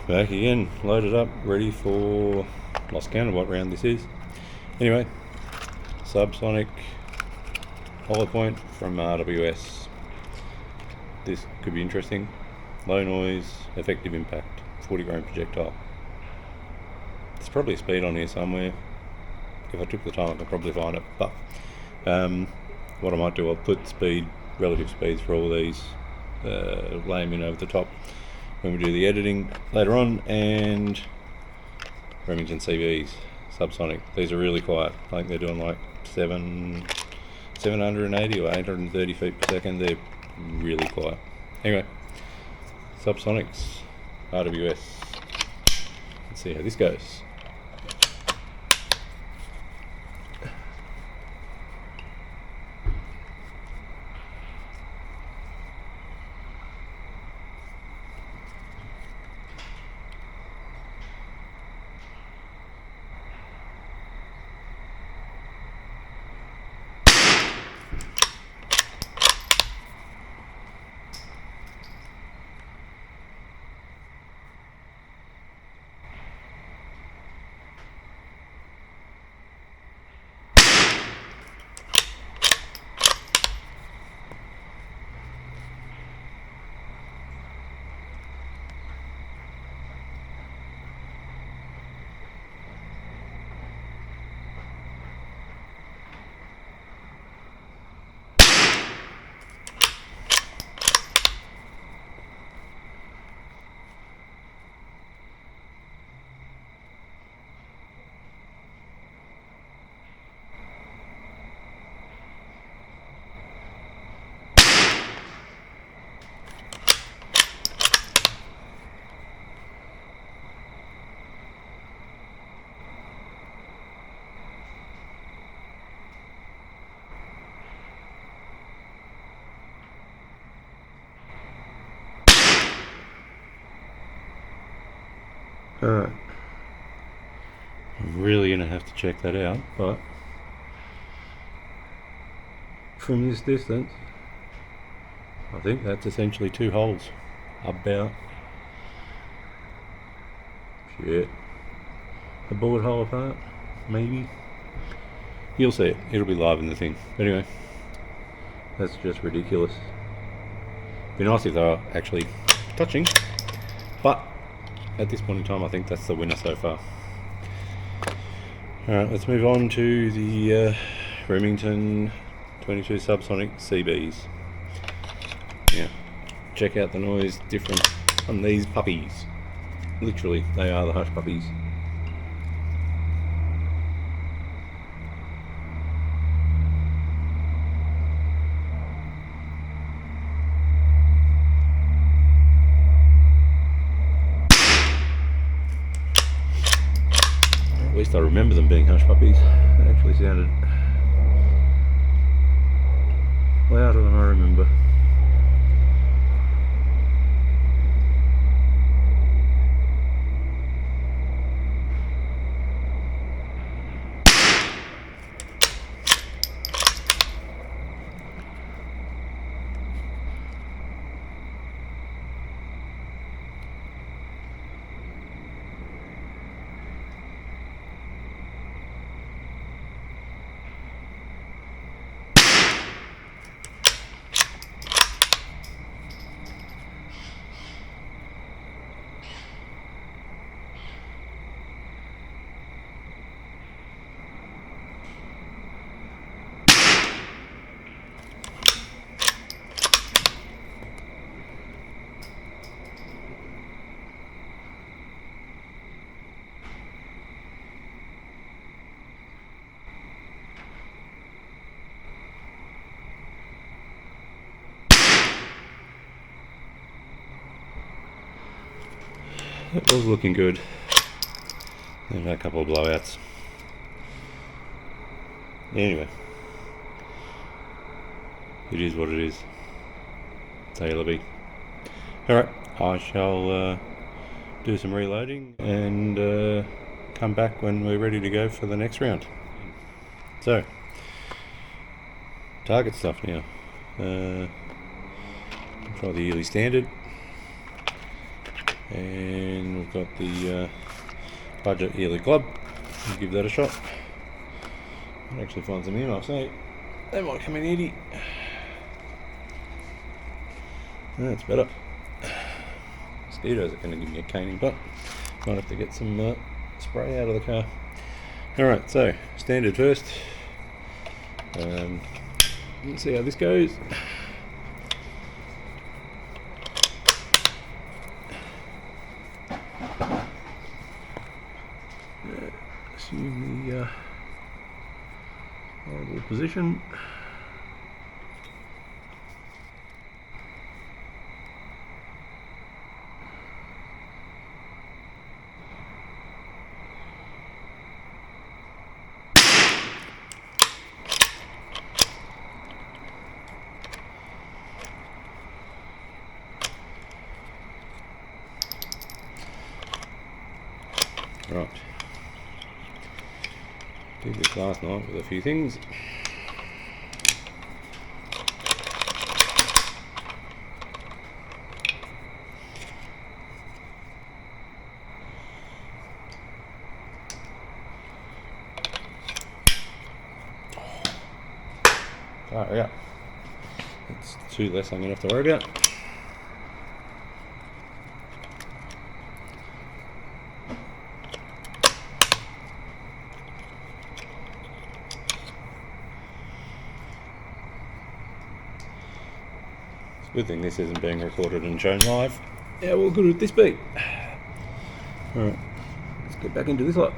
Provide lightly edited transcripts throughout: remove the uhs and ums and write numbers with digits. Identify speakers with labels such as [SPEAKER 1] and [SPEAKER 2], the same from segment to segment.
[SPEAKER 1] Back again, loaded up, ready for, lost count of what round this is. Anyway, subsonic hollow point from RWS. This could be interesting. Low noise, effective impact, 40 grain projectile. There's probably a speed on here somewhere. If I took the time I could probably find it, but what I might do, I'll put relative speeds for all these, lay them in over the top when we do the editing later on. And Remington CVs, subsonic. These are really quiet. I think they're doing like 780 or 830 feet per second. They're really quiet. Anyway, subsonics, RWS. Let's see how this goes. Alright, I'm really going to have to check that out, but from this distance I think that's essentially two holes. About shit, a bullet hole apart, maybe. You'll see it, it'll be live in the thing. But anyway, that's just ridiculous. Be nice if they were actually touching, but at this point in time I think that's the winner so far. Alright, let's move on to the Remington 22 subsonic CBs. Yeah, check out the noise difference on these puppies. Literally, they are the hush puppies. At least I remember them being hush puppies. They actually sounded louder than I remember. It was looking good. There's a couple of blowouts. Anyway, it is what it is. It's ALB. Alright, I shall do some reloading and come back when we're ready to go for the next round. So, target stuff now. Try the yearly standard. and we've got the budget yearly club. We'll give that a shot. I'll actually find some earmuffs, so they might come in handy. That's better. Mosquitoes are going to give me a caning butt. Might have to get some spray out of the car. Alright, so standard first. Let's see how this goes. Assume the horrible position. Right. Did this last night with a few things. Far out. That's two less I'm going to have to worry about. Good thing this isn't being recorded and shown live. How well good would this be? Alright, let's get back into this lot.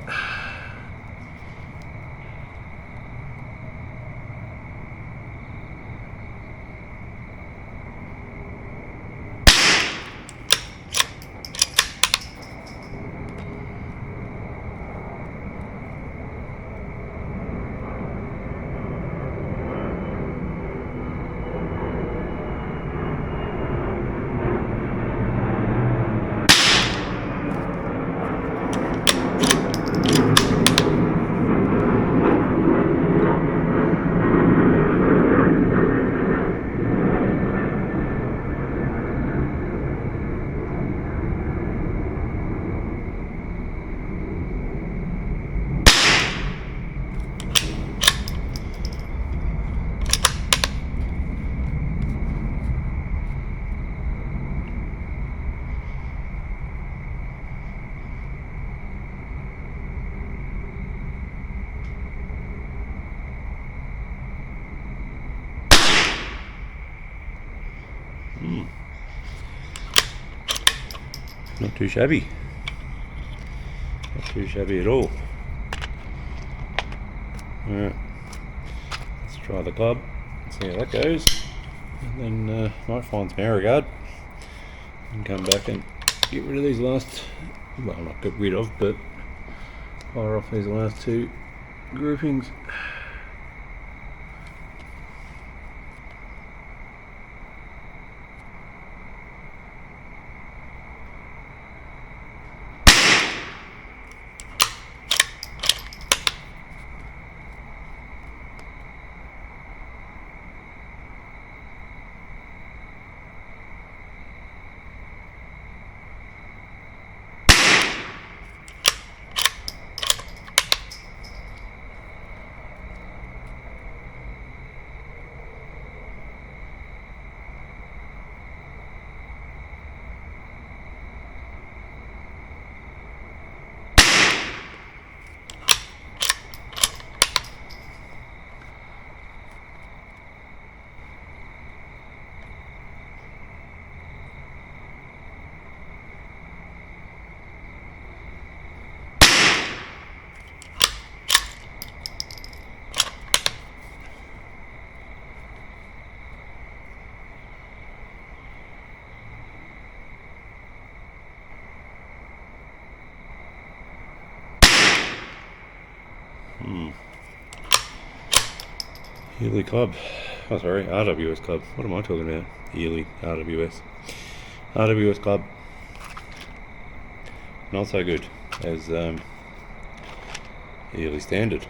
[SPEAKER 1] Not too shabby. Not too shabby at all. Alright, let's try the club and see how that goes. And then might find some air guard and come back and get rid of these last, well, not get rid of, but fire off these last two groupings. Yearly club. Oh, sorry, RWS club. What am I talking about? Yearly RWS. RWS club. Not so good as yearly standard.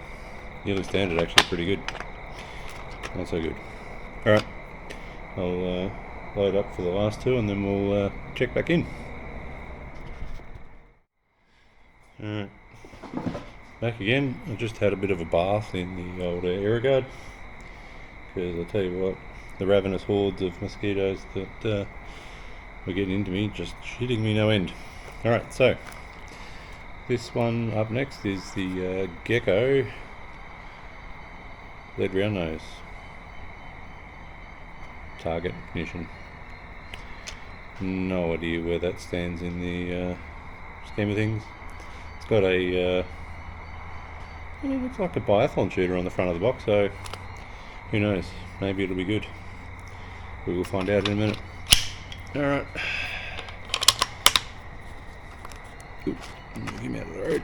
[SPEAKER 1] Yearly standard actually pretty good. Not so good. Alright, I'll load up for the last two and then we'll check back in. Alright, back again. I just had a bit of a bath in the old air guard, because I'll tell you what, the ravenous hordes of mosquitoes that were getting into me, just shitting me no end. Alright, so this one up next is the Gecko lead round nose target mission. No idea where that stands in the scheme of things. It's got a it looks like a biathlon shooter on the front of the box, so who knows, maybe it'll be good. We will find out in a minute. Alright, oops, get him out of the road.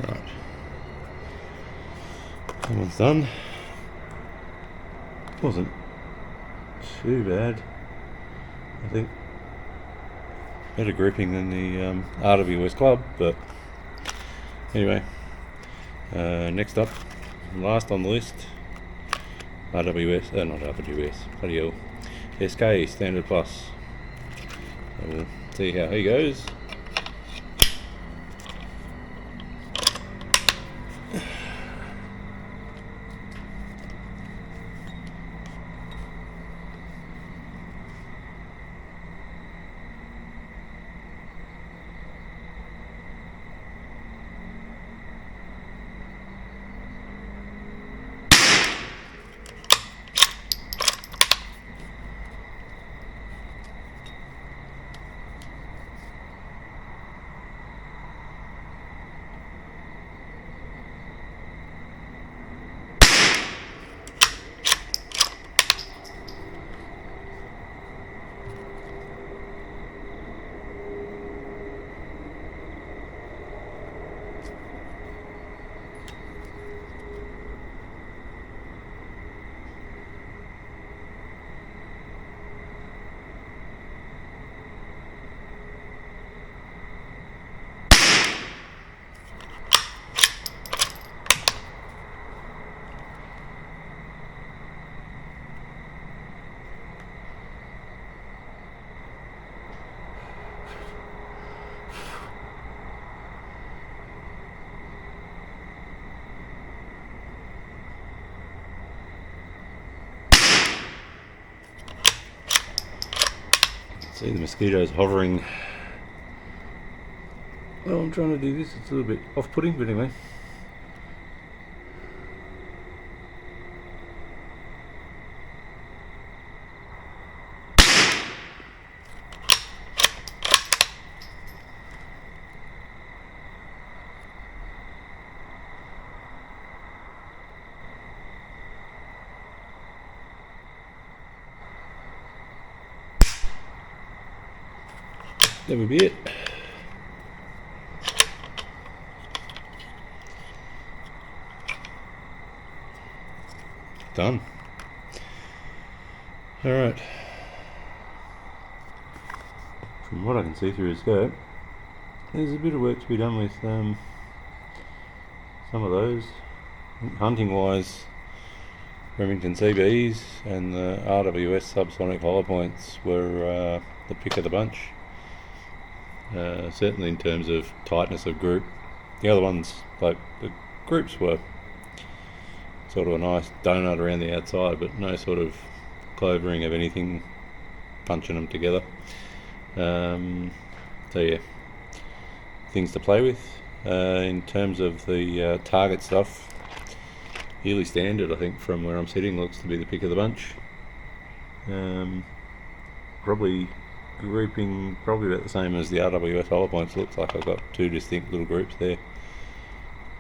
[SPEAKER 1] Right, that one's done. Wasn't too bad, I think. Better gripping than the RWS Club, but anyway. Next up, last on the list, RWS, not RWS, bloody hell, SK Standard Plus. So we'll see how he goes. See the mosquitoes hovering. Well, I'm trying to do this, it's a little bit off-putting, but anyway. That would be it. Done. Alright, from what I can see through his scope, there's a bit of work to be done with some of those. Hunting wise, Remington CBs and the RWS subsonic hollow points were the pick of the bunch, certainly in terms of tightness of group. The other ones, like the groups, were sort of a nice donut around the outside, but no sort of clovering of anything punching them together. So yeah, things to play with. In terms of the target stuff, yearly standard, I think, from where I'm sitting, looks to be the pick of the bunch. Probably grouping probably about the same as the RWS hollow points. Looks like I've got two distinct little groups there,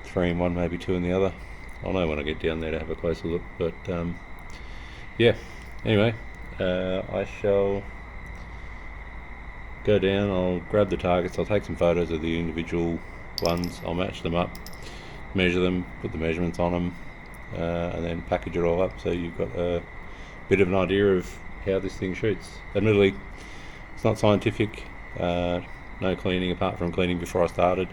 [SPEAKER 1] 3 in one, maybe 2 in the other. I'll know when I get down there to have a closer look, but yeah, anyway, I shall go down, I'll grab the targets, I'll take some photos of the individual ones, I'll match them up, measure them, put the measurements on them, and then package it all up so you've got a bit of an idea of how this thing shoots. Admittedly, it's not scientific, no cleaning apart from cleaning before I started,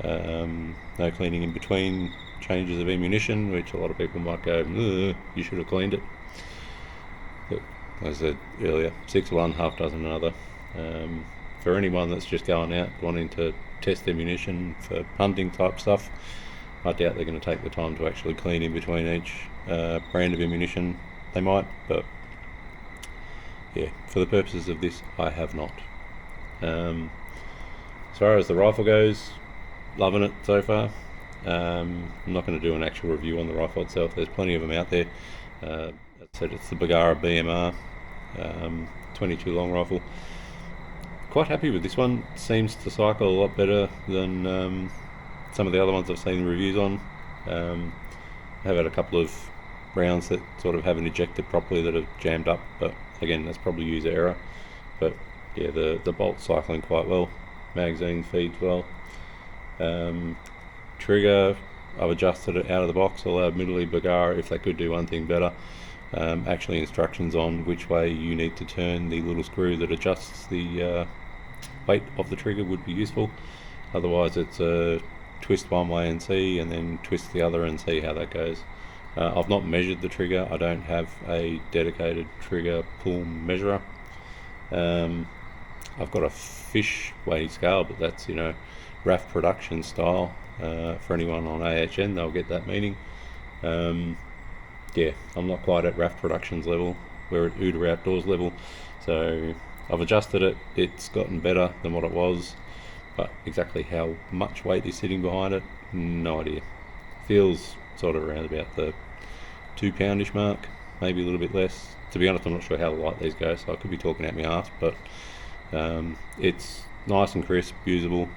[SPEAKER 1] no cleaning in between changes of ammunition, which a lot of people might go, you should have cleaned it. But as I said earlier, 6 of one, half dozen another. For anyone that's just going out wanting to test ammunition for hunting type stuff, I doubt they're going to take the time to actually clean in between each brand of ammunition. They might, but yeah, for the purposes of this, I have not. As far as the rifle goes, loving it so far. I'm not going to do an actual review on the rifle itself. There's plenty of them out there. As I said, it's the Bergara BMR 22 long rifle. Quite happy with this one. Seems to cycle a lot better than some of the other ones I've seen reviews on. I have had a couple of rounds that sort of haven't ejected properly that have jammed up, but again, that's probably user error. But yeah, the bolt's cycling quite well. Magazine feeds well. Trigger, I've adjusted it out of the box, although admittedly Bergara, if they could do one thing better, actually instructions on which way you need to turn the little screw that adjusts the weight of the trigger would be useful. Otherwise it's twist one way and see, and then twist the other and see how that goes. I've not measured the trigger. I don't have a dedicated trigger pull measurer. I've got a fish weighting scale, but that's, RAF production style. For anyone on AHN, they'll get that meaning. Yeah, I'm not quite at RAF Productions level. We're at Uda Outdoors level. So I've adjusted it. It's gotten better than what it was. But exactly how much weight is sitting behind it, no idea. Feels sort of around about the 2 poundish mark, maybe a little bit less. To be honest, I'm not sure how light these go, so I could be talking out my arse, but it's nice and crisp, usable.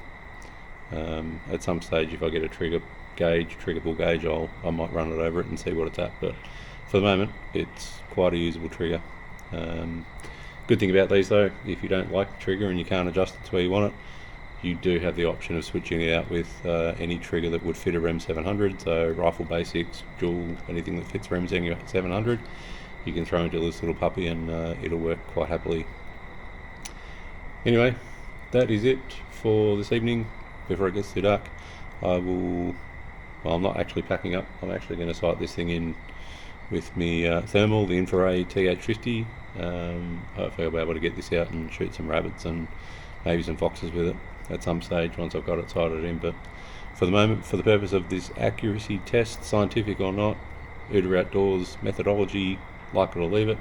[SPEAKER 1] At some stage, if I get a trigger pull gauge, I might run it over it and see what it's at, but for the moment it's quite a usable trigger. Good thing about these though, if you don't like the trigger and you can't adjust it to where you want it, you do have the option of switching it out with any trigger that would fit a Rem 700, so Rifle Basics, Dual, anything that fits Rem 700, you can throw into this little puppy and it'll work quite happily. Anyway, that is it for this evening. Before it gets too dark, I'm not actually packing up. I'm actually going to sight this thing in with me thermal, the Infrared TH50. Hopefully I'll be able to get this out and shoot some rabbits and maybe some foxes with it at some stage once I've got it sighted in. But for the moment, for the purpose of this accuracy test, scientific or not, Uda Outdoors methodology, like it or leave it,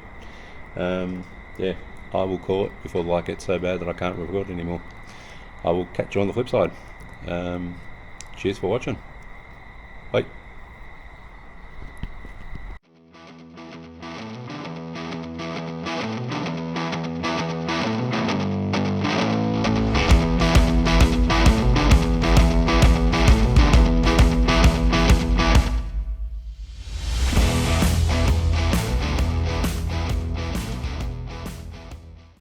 [SPEAKER 1] yeah, I will call it before the light gets so bad that I can't record anymore. I will catch you on the flip side. Cheers for watching. Bye.